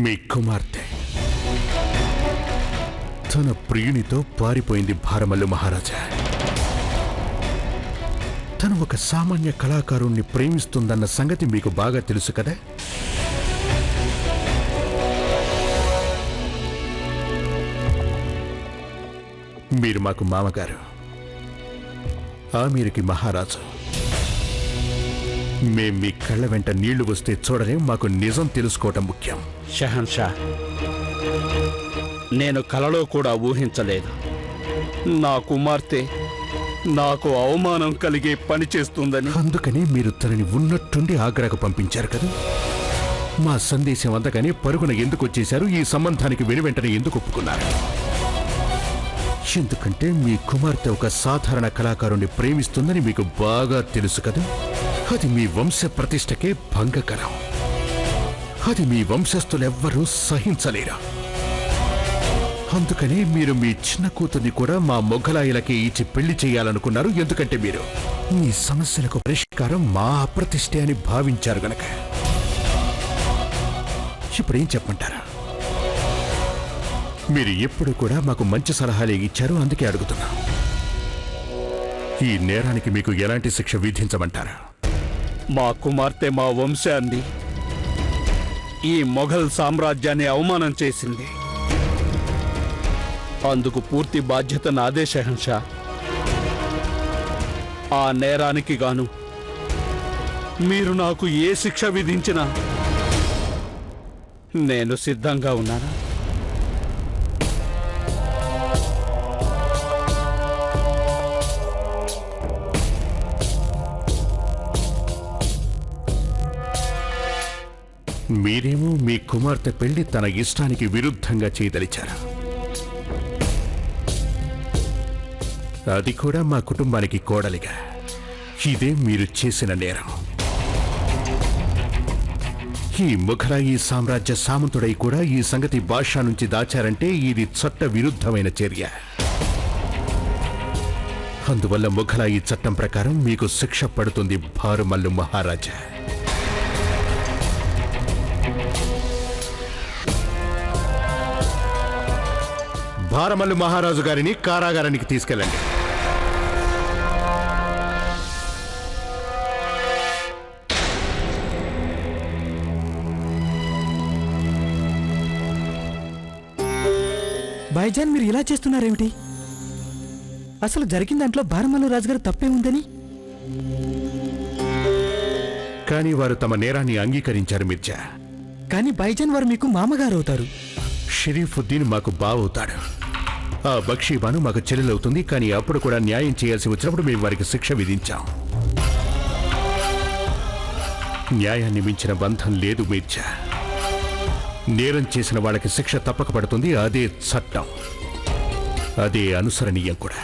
మీ కుమార్తె తన ప్రియునితో పారిపోయింది భారమల్లు మహారాజా. తను ఒక సామాన్య కళాకారుణ్ణి ప్రేమిస్తుందన్న సంగతి మీకు బాగా తెలుసు కదా. మీరు మాకు మామగారు, ఆమీరుకి మహారాజు. మేం మీ కళ్ళ వెంట నీళ్లు వస్తే చూడలేం. మాకు నిజం తెలుసుకోవటం ముఖ్యం. షహన్షా, నేను కలలో కూడా ఊహించలేదు నా కుమార్తె నాకు అవమానం కలిగే పని చేస్తుందని. అందుకని మీరు తనని ఉన్నట్టుండి ఆగ్రాకు పంపించారు కదా. మా సందేశం అందగానే పరుగున ఎందుకు వచ్చేశారు? ఈ సంబంధానికి వెనువెంటనే ఎందుకు ఒప్పుకున్నారు? ఎందుకంటే మీ కుమార్తె ఒక సాధారణ కళాకారుణ్ణి ప్రేమిస్తుందని మీకు బాగా తెలుసు కదా. అది మీ వంశ ప్రతిష్టకే భంగకరం. అది మీ వంశస్థులెవ్వరూ సహించలేరు. అందుకనే మీరు మీ చిన్న కూతుర్ని కూడా మా మొఘలాయులకి ఇచ్చి పెళ్లి చేయాలనుకున్నారు. ఎందుకంటే మీరు మీ సమస్యలకు పరిష్కారం మా అప్రతిష్టే అని భావించారు గనక. ఇప్పుడేం చెప్పంటారా? మీరు ఎప్పుడు కూడా మాకు మంచి సలహాలే ఇచ్చారు, అందుకే అడుగుతున్నా. ఈ నేరానికి మీకు ఎలాంటి శిక్ష విధించమంటారా? మా కుమార్తె మా వంశాన్ని, ఈ మొఘల్ సామ్రాజ్యాన్ని అవమానం చేసింది. అందుకు పూర్తి బాధ్యత నాదే షహన్షా. ఆ నేరానికి గాను మీరు నాకు ఏ శిక్ష విధించినా నేను సిద్ధంగా ఉన్నాను. మీరేమో మీ కుమార్తె పెళ్లి తన ఇష్టానికి విరుద్ధంగా చేయదలిచారు. అది కూడా మా కుటుంబానికి కోడలిగా. ఇదే మీరు చేసిన నేరం. ఈ మొఘలాయి సామ్రాజ్య సామంతుడై కూడా ఈ సంగతి బాషా నుంచి దాచారంటే ఇది చట్ట విరుద్ధమైన చర్య. అందువల్ల మొఘలాయి చట్టం ప్రకారం మీకు శిక్ష పడుతుంది భారమల్లు మహారాజా. భారమల్లు మహారాజు గారిని కారాగారానికి తీసుకెళ్ళండి. భాయ్జాన్, మీరు ఇలా చేస్తున్నారేమిటి? అసలు జరిగిన దాంట్లో భారమల్లు రాజుగారు తప్పే ఉందని. కానీ వారు తమ నేరాన్ని అంగీకరించారు మిర్జా. కానీ భాయ్జాన్, వారు మీకు మామగారు అవుతారు. షరీఫుద్దీన్ మాకు బావవుతాడు. ఆ బక్షీబాను మాకు చెల్లెలవుతుంది. కానీ అప్పుడు కూడా న్యాయం చేయాల్సి వచ్చినప్పుడు మేము వారికి శిక్ష విధించాం. న్యాయాన్ని మించిన బంధం లేదు మిర్జా. నేరం చేసిన వాళ్ళకి శిక్ష తప్పక పడుతుంది. అదే చట్టం, అదే అనుసరణీయం కూడా.